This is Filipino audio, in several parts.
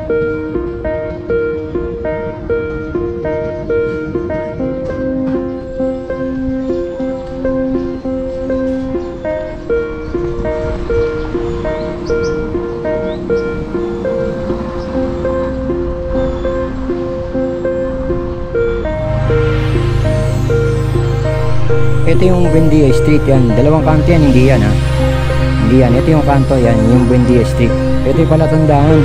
Ito yung Buendia Street yan. Dalawang kanto yan, hindi yan ha. Hindi yan. Ito yung kanto yan, yung Buendia Street. Ito yung palatandaan.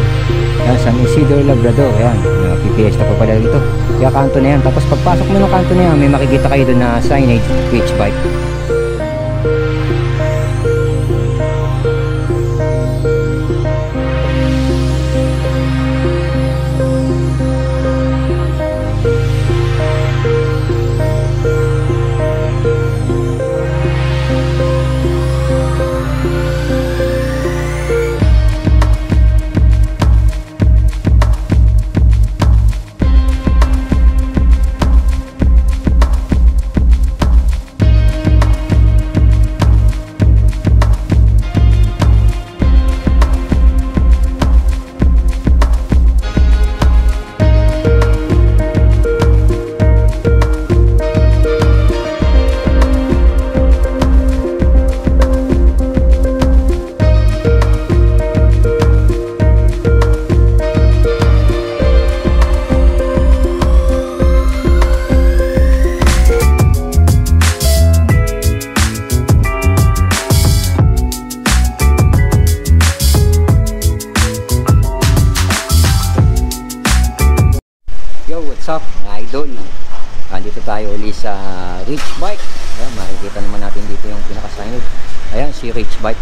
Yan, San Isidro Labrador. Yan, pipiesta pa pala dito. Kaya kanto na yan. Tapos pagpasok mo ng kanto na yan, may makikita kayo doon na signage, Rich Bike. What's up mga idol, nandito tayo ulit sa Rich Bike. Ayan, makikita naman natin dito yung pinaka-signage. Ayan si Rich Bike.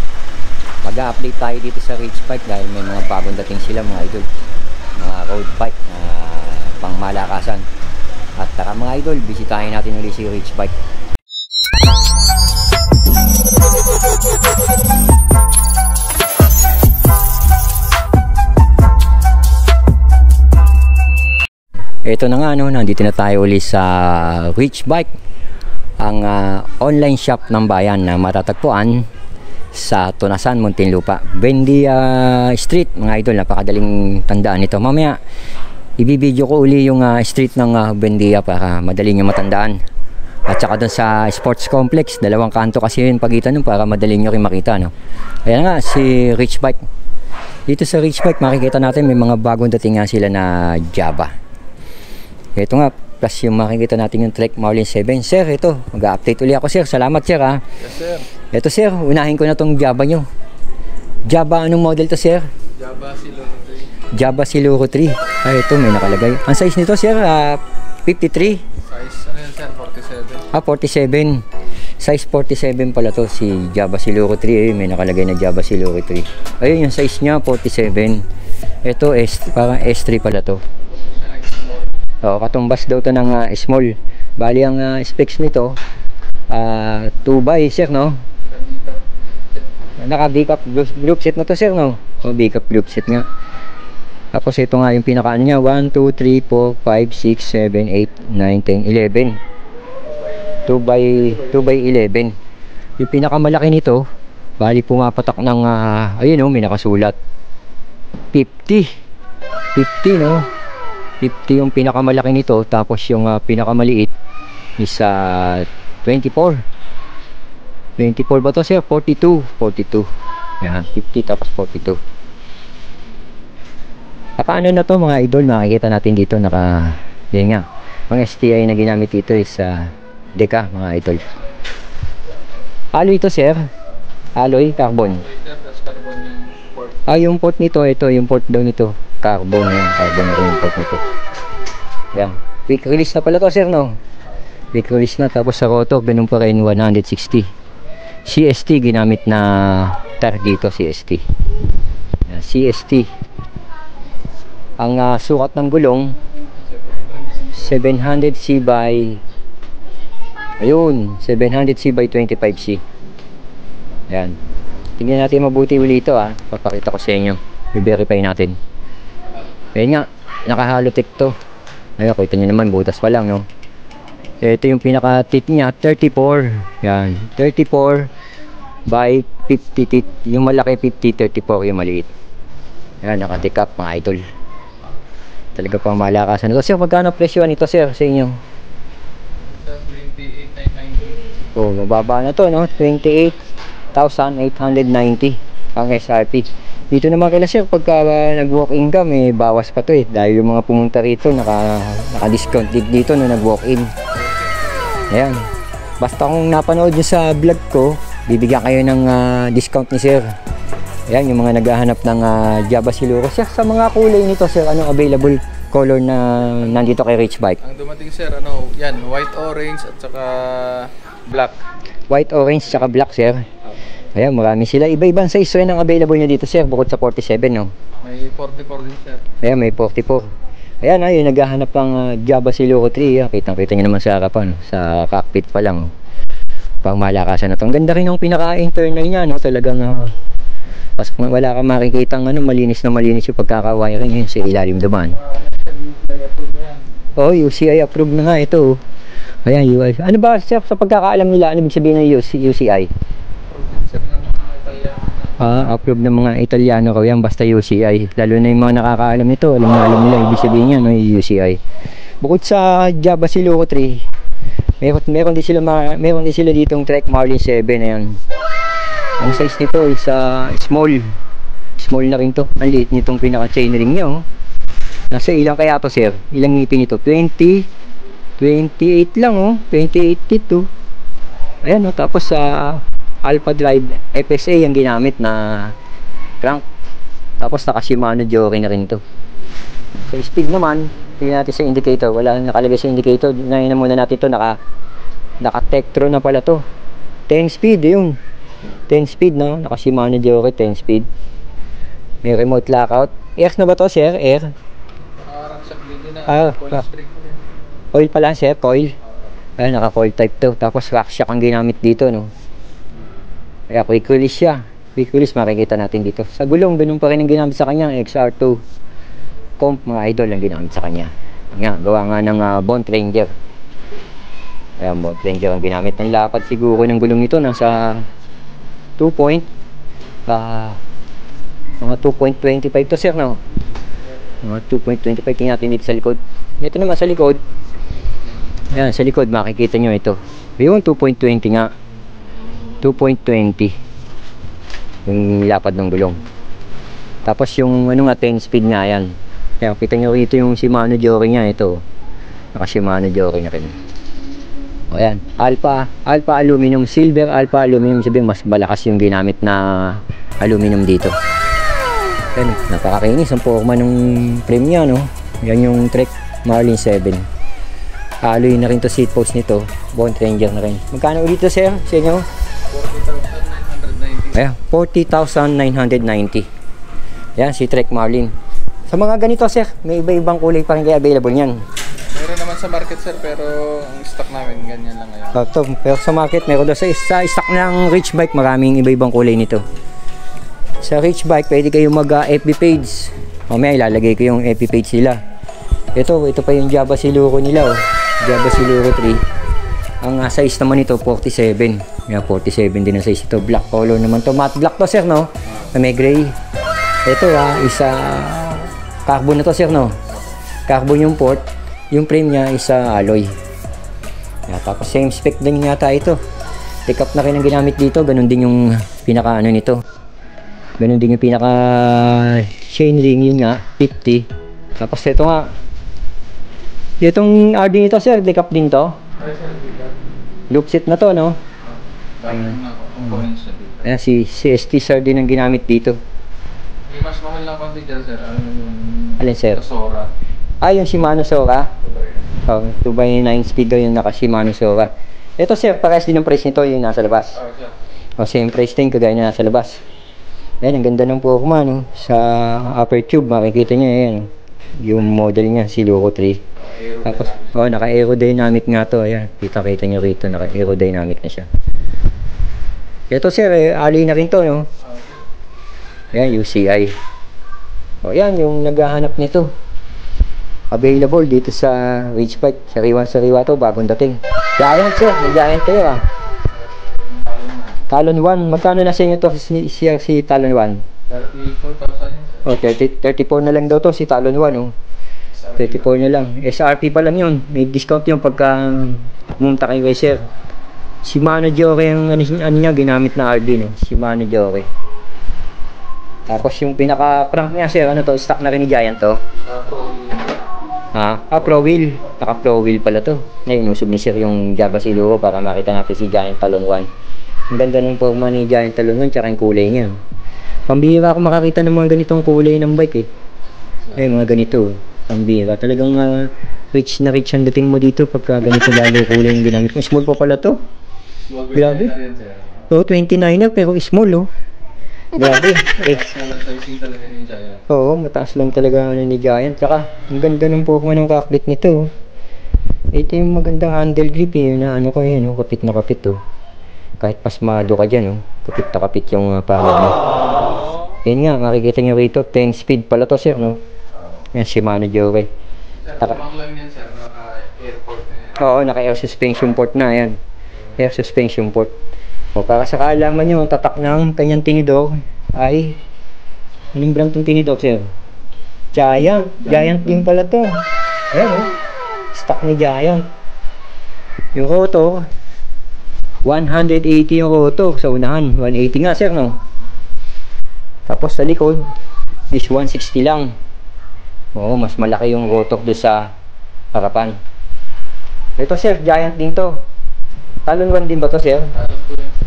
Mag-update tayo dito sa Rich Bike dahil may mga bagong dating sila mga idol, mga road bike na pang malakasan. At tara mga idol, bisitahin natin ulit si Rich Bike. Ito na nga, no, nandito na tayo ulit sa Rich Bike, ang online shop ng bayan na matatagpuan sa Tunasan, Muntinlupa, Buendia Street mga idol. Napakadaling tandaan ito. Mamaya ibibideo ko uli yung street ng Buendia para madali nyo matandaan. At saka dun sa sports complex, dalawang kanto kasi yun pagitan nun para madali nyo rin makita, no? Ayan nga si Rich Bike. Dito sa Rich Bike makikita natin may mga bagong dating nga sila na Java. Ito nga, plus yung makikita natin yung Trek Marlin 7. Sir, ito, mag-update ulit ako sir. Salamat sir ha. Yes sir. Ito sir, unahin ko na tong Java nyo. Java, anong model to sir? Java Siluro 3. Java Siluro 3. Ay, ito may nakalagay. Ang size nito sir, 53. Size, ano yun sir? 47. 47. Size 47 pala to, si Java Siluro 3. May nakalagay na Java Siluro 3. Ayun, yung size niya, 47. Ito, parang S3 pala to. O, katumbas daw to ng small. Bali ang specs nito 2x sir, no? Naka V-cup group set na to sir, no? O, V-cup group set nga. Tapos ito nga yung pinaka niya, 1, 2, 3, 4, 5, 6, 7, 8, 9, 10, 11. 2x11. Yung pinakamalaki nito, bali pumapatak ng ayun, no, may nakasulat 50, no? 50 yung pinakamalaki nito, tapos yung pinakamaliit is 24 ba to sir? 42. Yan, 50 tapos 42. Ano na to mga idol, makikita natin dito yan nga, mga STI na ginamit dito is Deka mga idol. Alloy ito sir, alloy carbon. Yung port nito, ito yung port daw nito, carbon yan, carbon na rin yung port nito. Yan, quick release na pala to sir, no? Quick release na. Tapos sa rotor ganun pa rin, 160 CST ginamit na tar dito, CST. Yan, CST. Ang sukat ng gulong 700C by ayun, 700C by 25C. Yan, tingnan natin mabuti ulit ito papakita ko sa inyo, i-verify natin. Ayan nga, naka-halotech to. Ayun, kita nyo naman, butas pa lang, no? Ito yung pinaka-tit niya, 34. Yan, 34 by 50 tit. Yung malaki 50, 34 yung maliit. Yan, naka-decap mga idol. Talaga pang malakasan ito. Sir, magkano presyo nito sir sa inyo? Sir, 28,990. Oh, mababa na to, no? 28,890 ang SRP. Dito naman kila sir, pagka nag-walk-in ka, may bawas pa to eh. Dahil yung mga pumunta rito, naka-discount dito na nag-walk-in. Ayan. Basta kung napanood nyo sa vlog ko, bibigyan kayo ng discount ni sir. Ayan, yung mga naghahanap ng Java Siluro. Sir, sa mga kulay nito sir, anong available color na nandito kay Rich Bike? Ang dumating sir, yan, white, orange at saka black. White, orange, saka black sir. Ayan, marami sila. Iba-ibang size rin ang available nyo dito sir, bukod sa 47, no? May 44 din sir. Ayan, may 44. Ayan, ayun, naghahanap ng Java Siluro 3. Kitang-kita nyo naman sa harapan, sa cockpit pa lang. Pang malakasan na to. Ang ganda rin ng pinaka-internal niya, no? Talagang, wala kang makikita malinis na malinis yung pagkaka-wiring yun sa ilalim naman. Oh, UCI approved na nga ito. Ayan, UI. Ano ba sir, sa pagkakaalam nila, ano ibig sabihin ng UCI? Approved ng mga Italiano ko yan, basta UCI. Lalo na yung mga nakakaalam nito, alam nila ibig sabihin yan, no, UCI. Bukod sa Java Siluro 3, meron din sila ditong Trek Marlin 7. Ayan. Ang size nito is small na rin to. Ang liit nitong pinaka chainring niya, oh. Nasa ilang kaya to sir? Ilang ngipin ito? 28 lang, oh. 28 ito. Ayan, oh. Tapos sa Alpha Drive FSA ang ginamit na crank. Tapos naka Shimano Jory na rin to. Sa speed naman, tingnan natin sa indicator. Wala nakalagay sa indicator. Ngayon na muna natin to, naka Tektro na pala to. 10 speed yun. 10 speed, no? Naka Shimano Jory 10 speed. May remote lockout. Air na ba to sir? Air? Parang sa video na coil spring. Coil pala sir, coil. Ayan, naka coil type to. Tapos rack shock ang ginamit dito, no? Kaya quick release siya. Quick release makikita natin dito. Sa gulong, ganun pa rin ang ginamit sa kanya. XR2 comp, mga idol ang ginamit sa kanya. Nga, gawa nga ng Bond Ranger. Ayan, Bond Ranger ang ginamit. Ang lapad siguro ng gulong nito nasa 2 mga 2.25 to sir, no? Mga 2.25. Tingnan natin dito sa likod. Ito naman sa likod. Ayan, sa likod makikita nyo ito. Yung 2.20 nga. 2.20 yung lapad ng gulong. Tapos yung 10 speed nga yan. Kaya kita nyo rito yung Shimano Jory nya. Ito, naka Shimano Jory na rin. O yan, Alpha aluminum, silver Alpha aluminum. Sabihin mas malakas yung ginamit na aluminum dito. Yan, napakakinis ang forma ng frame nya, no? Yan yung Trek Marlin 7. Alloy na rin to seat post nito. Bond Ranger na rin. Magkano ulit to sir sa inyo? 40,990. Ayan, 40,990. Yan, si Trek Marlin. Sa mga ganito sir, may iba-ibang kulay pa rin kaya available niyan. Meron naman sa market sir, pero ang stock namin ganyan lang ngayon. Pero sa market, meron daw sa stock ng Rich Bike, maraming iba-ibang kulay nito. Sa Rich Bike, pwede kayong mag-FB page. Mamaya ilalagay ko yung FB page nila. Ito pa yung Java Siluro nila, oh. Java Siluro 3. Ang size naman ito 47. Yan, 47 din ang size ito. Black color naman to. Matte black to sir, no? Na may gray. Ito isa carbon na to sir, no? Carbon yung port. Yung frame niya isa alloy. Yan, tapos same spec din yata ito. Take up na rin ang ginamit dito. Ganun din yung pinaka nito. Ganun din yung pinaka chain ring, yun nga 50. Tapos ito nga. Itong RD nito sir, take up din to. Loop set na to, no? Ayan, si ST sir din ang ginamit dito. May mas mahal lang konti dyan sir. Alin sir? Sora. Yung Shimano Sora. 2x9 speed daw yung naka Shimano Sora. Ito sir, parehas din ang price nito yung nasa labas. Same price din kagaya na nasa labas. Ayan, ang ganda ng forma, no? Sa upper tube makikita nyo yan. Yung model niya, Siluro 3. Tapos, naka-aerodynamic nga to. Ayan, kita nyo rito, naka-aerodynamic na siya. Ito sir, alloy na rin to, no? Ayan, UCI. Ayan, yung naghahanap nito. Available dito sa Rich Bike. Sariwa to, bagong dating. Giant sir, may Giant kayo, Talon 1, magkano na sa inyo to si Talon 1? 34,000. 34 na lang daw to si Talon 1, oh. 24 na lang. SRP pa lang yun. May discount yun pagka pumunta kayo kay sir. Shimano Jockey ang ano niya, ginamit na RD, no? Shimano Jockey. Tapos yung pinaka-crank niya sir, ano to? Stock na rin ni Giant to. Pro wheel. Naka pro wheel pala to. Ngayon, usog ni sir yung Java Siluro para makita natin si Giant Talon 1. Ang ganda ng forma ni Giant Talon 1, tsaka yung kulay niya. Pambihira ako makakita ng mga ganitong kulay ng bike eh. Mga ganito. Pambihira. Talagang rich na rich ang dating mo dito pagka ganito lalo kulay yung ginamit mo. Small pa pala to. Grabe. 29 na pero small Grabe. Oo, mataas lang talaga ni Giant. Tsaka, ang ganda ng forma ng cockpit nito. Ito yung magandang handle grip na ano ko yun, kapit na kapit Kahit pasmado ka dyan, kapit na kapit yung palad mo. Yan nga, makikita nyo rito, 10 speed pala to sir, no? Yan, Shimano Jockey. Lang yan sir, naka-airport na yan. Oo, naka-air suspension port na, yan. Air suspension port. Para sa kaalaman nyo, ang tatak ng kanyang tinidor ay anong brand itong tinidor sir? Giant. Giant din pala to. Ayan stock ni Giant. Yung rotor 180 yung rotor sa unahan. 180 nga sir, no? Tapos sa likod is 160 lang. Mas malaki yung rotor doon sa harapan. Ito sir, Giant din to. Talon 1 din ba to sir?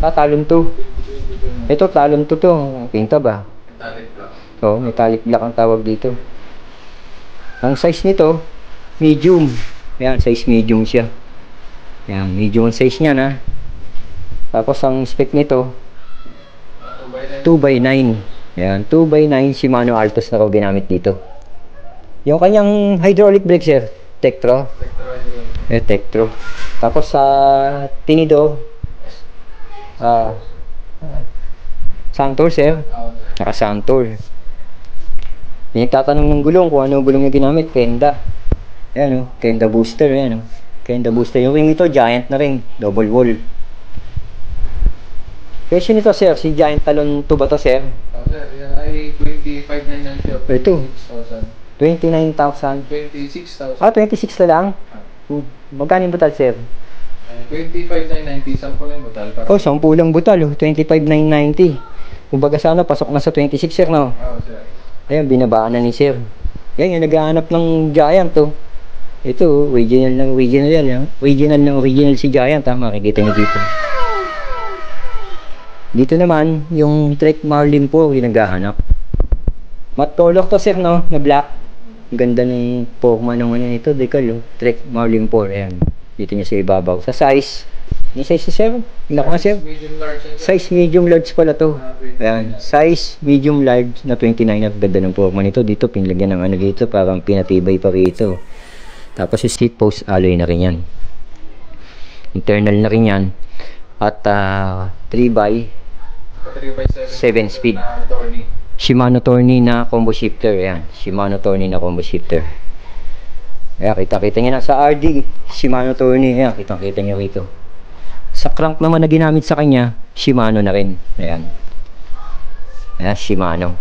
Talon 2. Ito Talon 2 to. Pinta ba? Metallic black. Metallic black ang tawag dito. Ang size nito, medium. Ayan, size medium siya. Ayan, medium ang size niya na. Tapos ang spec nito, 2x9. Ayan, 2x9 Shimano Altos na raw ginamit dito. Yung kanyang hydraulic brake sir, Tektro. Tektro. Tapos sa tinidor, Santor sir. Naka Santor. Pinagtatanong ng gulong kung ano gulong niya ginamit. Kenda. Ayan Kenda booster. Ayan Kenda booster. Yung ring ito, Giant na ring. Double wall. Presyo nito sir, si Giant Talon 2 ba to sir? Sir, yan ay 25,990. Ito. 29,000. 29,000. 26,000. 26 na lang? Magkano yung butal sir? 25,990. 10 lang butal. 10 lang butal 25,990. Kumbaga sana pasok na sa 26 sir, no? Sir. Ayan, binabaan na ni sir. Yan yung naghahanap ng Giant Ito, original yan. Original si Giant makikita nyo dito. Dito naman, yung Trek Marlin po yung naghahanap. Matte color to sir, no? Na black. Ang ganda ng forma ng ano nito, decal Trek Marlin 4, ayan. Dito nyo sa ibabaw. Sa size, yung size sir? Tingnan ko nga sir. Medium large. Size medium large pala to. Ayan, size medium large na 29. Ang ganda ng forma nito. Dito pinlagyan ng ano dito, parang pinatibay pa rito. Tapos yung seat post alloy na rin yan. Internal na rin yan. At 3x7 speed. Shimano Tourney na combo shifter. Ayan, Shimano Tourney na combo shifter. Ayan, kita-kita nyo na sa RD Shimano Tourney. Ayan, kita-kita nyo rito. Sa crank naman na ginamit sa kanya, Shimano na rin. Ayan. Ayan, Shimano.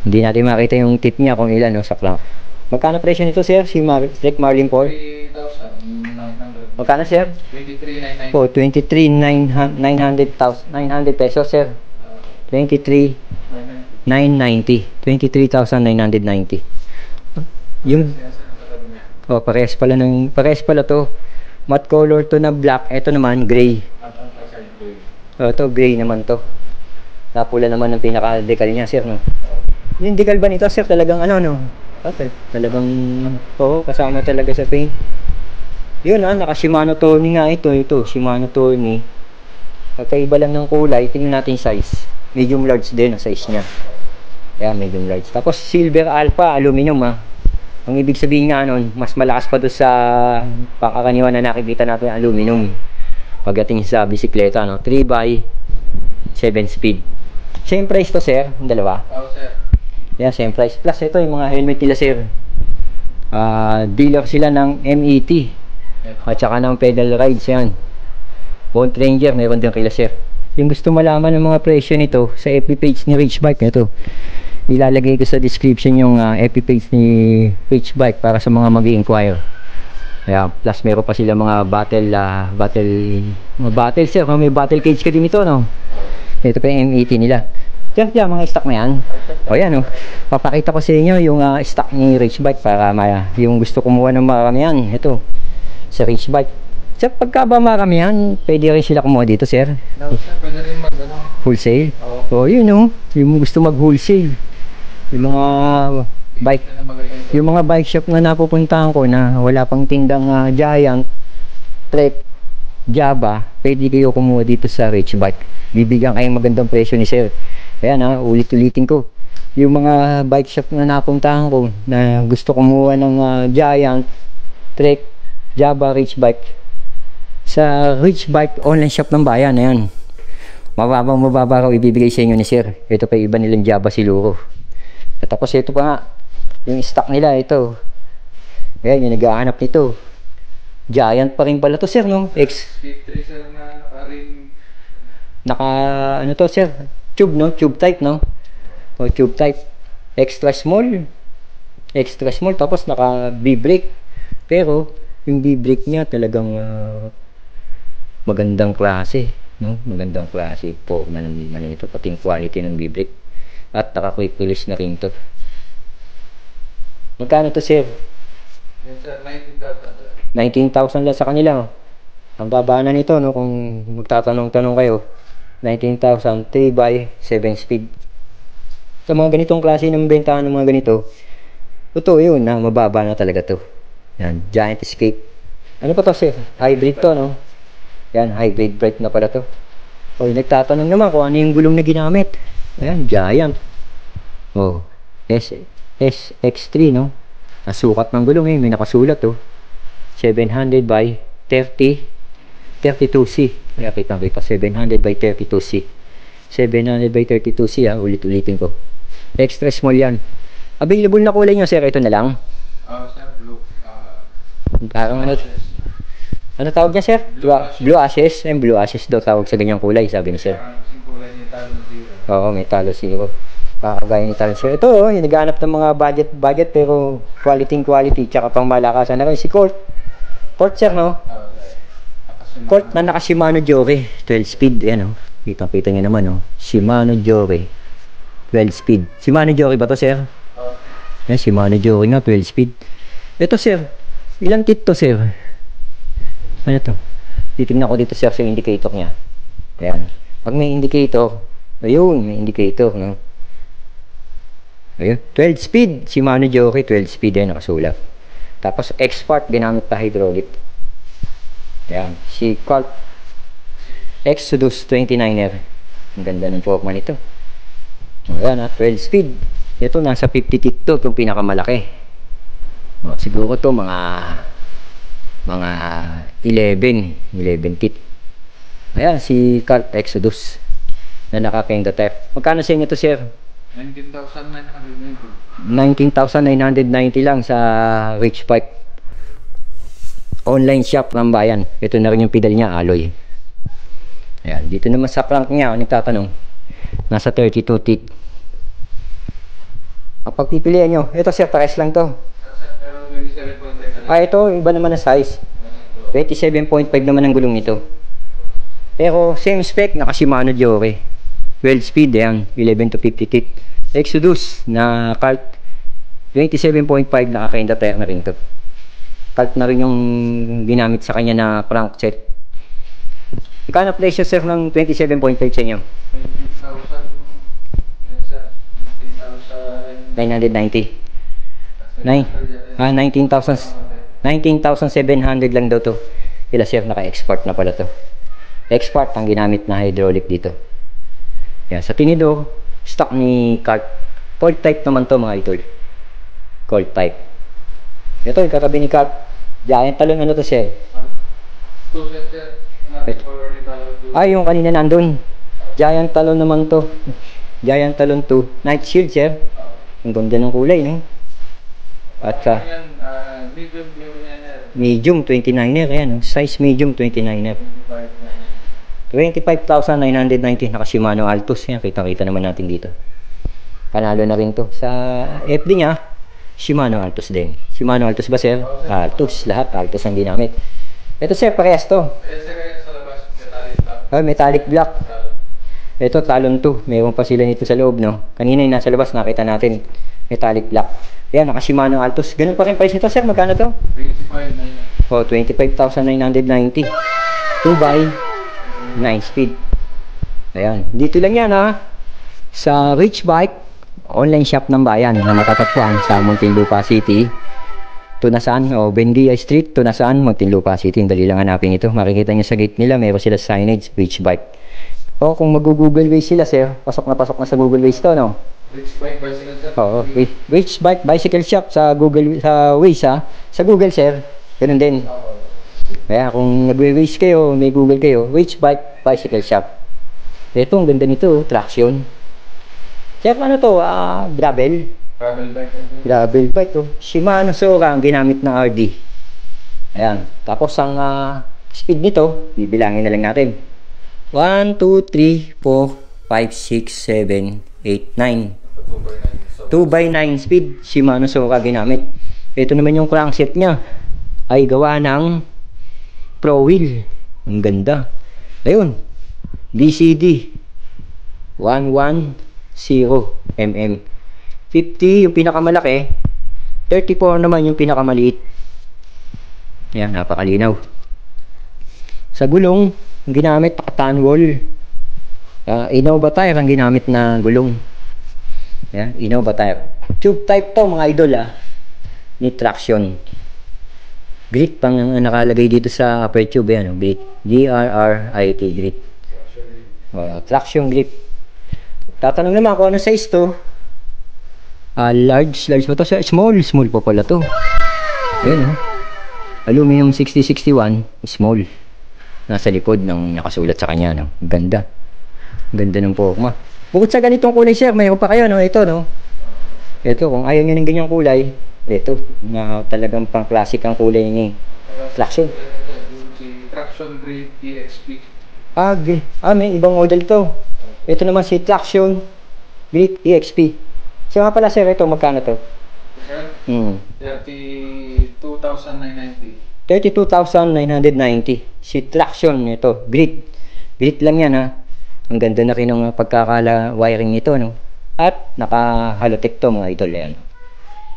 Hindi natin makita yung tip niya kung ilan sa crank. Magkano presyo nito sir? Si Trek Marlin 4? 3,900. Magkano sir? 23,990. Po, 23,900 pesos sir. 23,990. 23,990. Yung parehas pala to. Matte color to na black. Ito naman gray. Ito gray naman to. Napula naman ang pinaka-decal niya sir, no? Yung decal ba nito sir talagang talagang kasama talaga sa paint. Yun naka Shimano Tourney nga ito Shimano Tourney. Kakaiba lang ng kulay. Tingnan natin size. Medium large din ang size niya. Ayan, medium large. Tapos silver alpha aluminum Ang ibig sabihin nga nun, mas malakas pa doon sa pangkaraniwan na nakikita natin aluminum. Pagdating sa bisikleta 3x7 speed. Same price to sir, yung dalawa. Sir. Yeah, same price. Plus ito yung mga helmet nila sir. Dealer sila ng MET. At saka ng pedal rides yan. Bond Ranger, meron din kila sir. Yung gusto malaman ng mga presyo nito sa FB page ni Rich Bike, ito. Ilalagay ko sa description yung FB page ni Rich Bike para sa mga mag-i-inquire. Ayan, plus meron pa sila mga battle sir, may battle cage ka din ito, no? Ito pa yung M80 nila. Sir, mga stock na yan. O yan, papakita ko sa inyo yung stock ni Rich Bike para yung gusto kumuha ng maramihan. Ito, sa Rich Bike. Sir, pagka ba maramihan, pwede rin sila kumuha dito, sir? No, sir, pwede rin Wholesale? O yun, yung gusto mag-wholesale. Yung mga bike shop na napupuntahan ko na wala pang tindang Giant, Trek, Java, pwede kayo kumuha dito sa Rich Bike. Bibigyan kayong magandang presyo ni sir. Ayan, ulit-ulitin ko. Yung mga bike shop na napuntahan ko na gusto kumuha ng Giant, Trek, Java, Rich Bike, sa Rich Bike online shop ng bayan, ayan, mababa raw ibibigay sa inyo ni sir. Ito pa iba nilang Java Siluro. At tapos ito pa nga yung stock nila, ito. Ayan, yung nag-aanap nito. Giant pa rin pala to, sir, no? X3 sir na ano to, sir? Tube, no? Tube type, no? O, tube type. Extra small, tapos naka B-brake. Pero yung B-brake niya talagang magandang klase, no? Magandang klase po naman ito, pati yung quality ng B-brake. At naka-quick release na rin to. Magkano to, sir? 19,000. 19,000 lang sa kanila. Ang baba na nito, no? Kung magtatanong-tanong kayo, 19,000, 3x7 speed. Sa mga ganitong klase ng bentahan ng mga ganito, totoo yun na mababa na talaga to. Yan, Giant Escape. Ano pa to, sir? Hybrid to, no? Yan, hybrid brake na pala to. O, nagtatanong naman kung ano yung gulong na ginamit. Ayan, Giant. Oh, SX3, no? Nasukat ng gulong, may nakasulat, 700 by 32C. Kaya kita 700 by 32C. 700 by 32C, ulit-ulitin ko. Extra small yan. Available na kulay nyo, sir, ito na lang. Sir, blue. Parang ano tawag niya, sir? Blue Ashes. Blue Ashes daw tawag sa ganyang kulay, sabi ni sir. Yung kulay ni Talo Zero. Oo, may Talo Zero. Kakagaya ni Talo Zero. Ito, yung naghanap ng mga budget pero quality, tsaka pang malakasan na rin. Si Colt, sir, no? Colt na naka Shimano Jory 12 speed, yan, kita nyo naman, Shimano Jory 12 speed. Shimano Jory ba to, sir? Yan, Shimano Jory nga 12 speed. Ito, sir, ilang kit to, sir? Ano to? Titignan ko dito, sir, sa indicator nya. Ayan, pag may indicator, ayun, may indicator, no? Ayun, 12 speed, Shimano Jory 12 speed, yan, nakasulat. Tapos X-Part, ginamit pa hydraulic. Ayan, si Colt Exodus 29er. Ang ganda ng forma nito. Ayan, 12 speed. Ito, nasa 50 teeth to, itong pinakamalaki. Siguro to mga 11 teeth. Ayan, si Colt Exodus na naka-Kenda type. Magkano sa inyo to, sir? 19,990. 19,990 lang sa Rich Bike online shop ng bayan. Ito na rin yung pedal niya, alloy. Ayan, dito naman sa crank niya, nagtatanong, nasa 32 teeth. Ang pagpipilian nyo, ito, sir, pares lang to. Pero 27.5. Ito, iba naman ang size. 27.5 naman ang gulong nito. Pero same spec, naka Shimano Jory 12 speed, yan, 11 to 50 teeth. Exodus na Colt 27.5, naka-Kenda tire na rin to. Colt na rin yung ginamit sa kanya na crankset. Magkano presyo, sir, ng 27.5 sa inyo? 990. 19,700 lang daw to. Ila, sir, naka-export na pala to. Export ang ginamit na hydraulic dito. Yan, sa tinidor, stock ni Colt. Colt type naman to, mga idol. Colt type. Ito, yung katabi ni Colt. Giant talon, ano to, sir? Ay, yung kanina nandun. Giant talon naman to. Giant talon 2. Night shield, sir. Ang ganda ng kulay, no? At sa medium 29er, ayan, size medium 29er. 25,990, naka Shimano Altos, yan, kita-kita naman natin dito. Panalo na rin to. Sa FD niya, Shimano Altos din. Shimano Altos ba, sir? Altos. Lahat Altos ang ginamit. Ito, sir, parehas to. Sa labas, metallic black. Metallic black. Ito, talon to. Mayroon pa sila nito sa loob, no? Kanina yung nasa labas, nakita natin. Metallic black. Ayan, naka Shimano Altos. Ganun pa rin price nito, sir. Magkano to? 25 na yan. 25,990. 2x 9 speed. Ayan. Dito lang yan, ha? Sa Rich Bike, online shop ng bayan na matatagpuan sa Muntinlupa City. Tunasan, o Bendia Street, Tunasan, Muntinlupa City. Dali lang hanapin ito. Makikita nyo sa gate nila, meron sila signage, Rich Bike. O kung mag-Google Waze sila, sir, pasok na sa Google Waze to, no? Rich Bike Bicycle Shop. Oo, Rich Bike Bicycle Shop sa Google, sa Waze, ha? Sa Google, sir. Ganun din. Kaya kung nagwe-Waze kayo, may Google kayo, Rich Bike Bicycle Shop. Ito, ang ganda nito, traction. Sir, ano to? Gravel. Travel bike. Gravel bike to. Shimano Sora ang ginamit na RD. Ayan. Tapos ang speed nito, bibilangin na lang natin. 1, 2, 3, 4, 5, 6, 7, 8, 9. 2x9 speed. Shimano Sora ginamit. Ito naman yung crankset niya. Ay gawa ng Pro Wheel. Ang ganda. Ayun. BCD 110mm. 50 yung pinakamalaki. 34 naman yung pinakamaliit. Ayan, napakalinaw. Sa gulong, ang ginamit Tanwol. Innova tire ang ginamit na gulong. Ayan, Innova tire. Tube type to mga idol, ni traction. Grit pang nakalagay dito sa upper tube, yan, grit. GRRIT, grit. Traction grip. Tatanong naman kung ano size to. Large ba to? Small po pala to. Ayun, aluminum 6061, small. Nasa likod ng nakasulat sa kanya, no? Ganda. Ganda ng forma. Bukod sa ganitong kulay, sir, mayroon pa kayo, no? Ito, no? Ito, kung ayaw nyo ng ganyang kulay, ito, na talagang pang classic ang kulay ni traction. Traction Grade EXP. May ibang model to. Ito naman si Traction Grip EXP. Siya nga pala, sir, ito, magkano to? 32,990. 32,990. Si Traction, ito, Grit. Grit lang yan, ha. Ang ganda na rin ng pagkakala wiring nito, no? At naka-halotech to, mga idol, yan.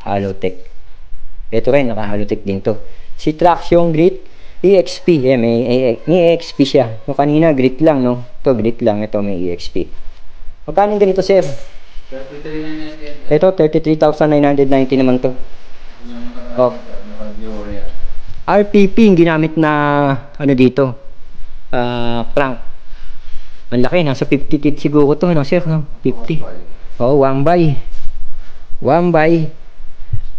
Halotech. Ito rin, naka-halotech din to. Si Traction Grit EXP, may EXP siya. Yung kanina, grit lang, no? Ito, grit lang. Ito, may EXP. Magkano ganito, sir? 33,990. Ito, 33,990 naman to. RPP, yung ginamit na, ano dito? Crank. Ang laki, nasa 50 teeth siguro to, no, sir? No? 50. 1 by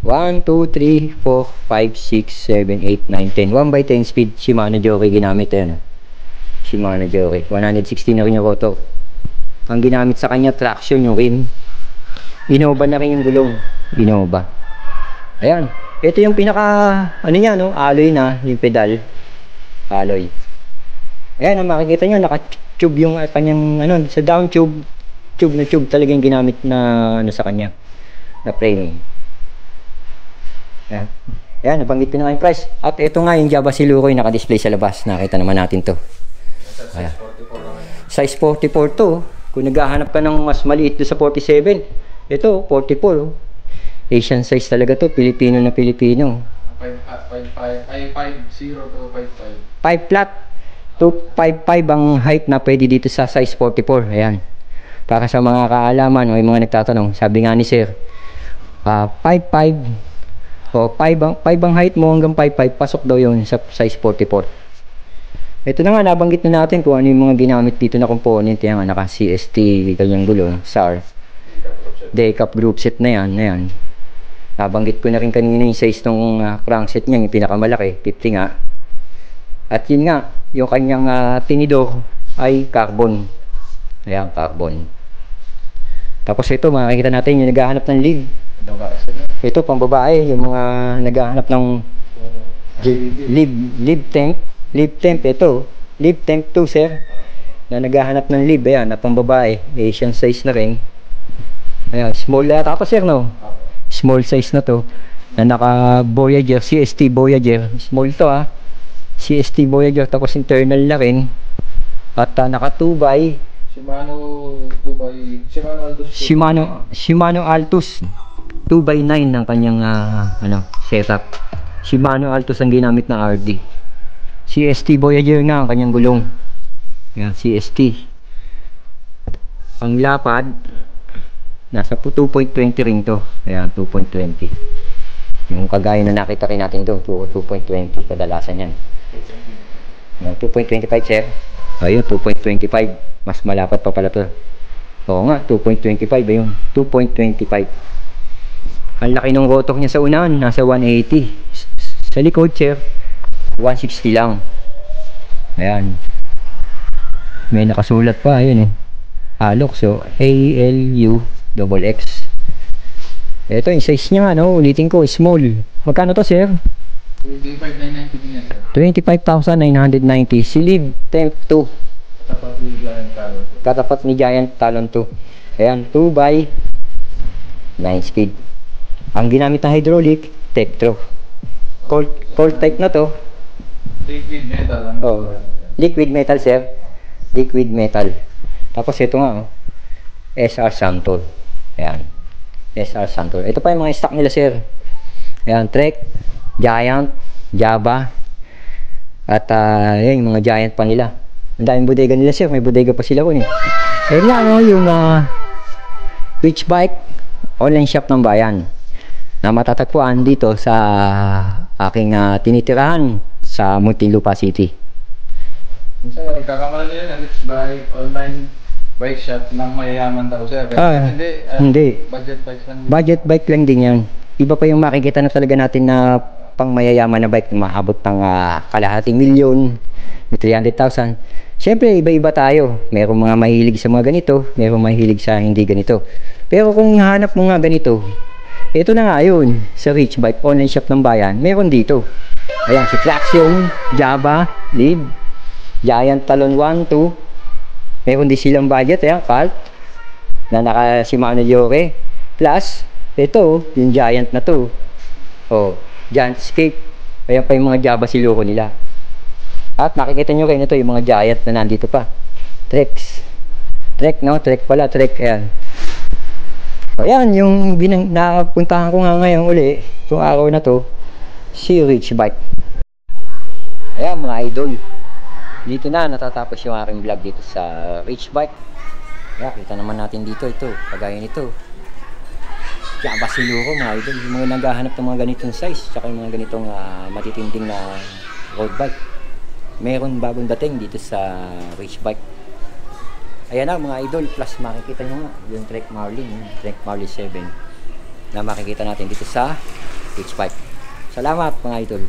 1, 2, 3, 4, 5, 6, 7, 8, 9, 10. 1 by 10 speed. Shimano Jockey ginamit yan. Shimano Jockey. 160 na rin yung rotor. Ang ginamit sa kanya, traction yung rim. Innova na rin yung gulong. Innova. Ayan. Ito yung pinaka, ano niya, no? Alloy na, yung pedal. Alloy. Ayan, makikita nyo, naka-tube yung kanyang, ano, sa down tube. Tube na tube talaga yung ginamit na, ano, sa kanya. Na framing. Ayan, nabanggit ko na nga yung price. At ito nga yung Java Siluroy naka-display sa labas. Nakita naman natin to. Ayan. Size 44 to. Kung naghahanap ka ng mas maliit do sa 47, ito 44. Asian size talaga to. Pilipino na Pilipino. 50 to 55. 5 flat to 55 ang height na pwede dito sa size 44. Ayan. Para sa mga kaalaman o yung mga nagtatanong, sabi nga ni sir, 5'5". So, 5 ang height mo hanggang 5'5", pasok daw yun sa size 44. Ito na nga, nabanggit na natin kung ano yung mga ginamit dito na component. Yan nga, naka CST, ganyang gulo, SAR. Decap group set na yan, Nabanggit ko na rin kanina yung size ng crankset niya, yung pinakamalaki, 50 nga. At yun nga, yung kanyang tinidor ay carbon. Ayan, carbon. Tapos ito, makikita natin yung naghahanap ng lead. Ito pang babae, yung mga naghahanap ng lib tank. Ito, lib tank 2, sir. Na naghahanap ng lib, ayan, na pang babae, Asian size na rin. Ayan, small yata to sir, no? Small size na to. Na naka Voyager, CST Voyager. Small to CST Voyager, tapos internal na rin. At naka 2x Shimano 2x Shimano Altus 2. Shimano Altus 2x9 ng kanyang setup. Shimano Altus ang ginamit na RD. CST Voyager nga ang kanyang gulong. Yan, CST. Ang lapad nasa 2.20 rin to. Ayan, 2.20. Yung kagaya na nakita rin natin doon, 2.20 kadalasan yan. 2.25 sir. Ayun, 2.25. Mas malapad pa pala to. Oo nga, 2.25 ayun. 2.25. Ang laki ng rotor niya sa unahan, nasa 180. Sa likod sir, 160 lang. Ayan. May nakasulat pa, ayun Alok, so ALUXX. Ito yung size niya ulitin ko, small. Magkano to sir? 25,990 din yan, sir. 25,990. Silid Temp 2. Tapat ni Giant Talon 2. Katapat ni Giant Talon 2. Ayan, 2x 9 speed. Ang ginamit na hydraulic, Tektro. Cold type na to. Liquid metal lang. Liquid metal sir. Liquid metal. Tapos ito nga SR Santol. Ayan. SR Santol. Ito pa yung mga stock nila sir. Ayan, Trek, Giant, Java. At yung mga Giant pa nila. Ang daming bodega nila sir. May bodega pa sila kun Ayan nga yung Rich Bike online shop ng bayan na matatagpuan dito sa aking tinitirahan sa Muntinlupa City. Minsan nagkakamala nila Rich Bike online bike shop ng mayayaman daw sir. Hindi. Budget bike lang. Budget bike lang din yan. Iba pa yung makikita na talaga natin na pang mayayaman na bike, maabot ng kalahating milyon, 300,000. Siyempre, iba-iba tayo. Merong mga mahilig sa mga ganito, merong mahilig sa hindi ganito. Pero kung hanap mo nga ganito, ito na nga yun, sa Rich Bike online shop ng bayan, meron dito. Ayan, si Traction, Java, Liv, Giant Talon 1, 2. Meron din silang budget, Calt, na naka Shimano Yore. Plus, ito, yung Giant na to. Giant Escape. Ayan pa yung mga Java siluro nila. At nakikita nyo rin ito, yung mga Giant na nandito pa. Trek pala, ayan. Ayan, yung napuntahan ko nga ngayon uli, itong araw na to, si Rich Bike. Ayan mga idol. Dito na natatapos yung aking vlog dito sa Rich Bike. Kaya kita naman natin dito, ito, kagaya nito. Java siluro mga idol, yung mga naghahanap ng mga ganitong size, tsaka yung mga ganitong matitinding na road bike. Meron bagong dating dito sa Rich Bike. Ayan na mga idol, plus makikita nyo nga yung Trek Marlin 7 na makikita natin dito sa Rich Bike. Salamat mga idol.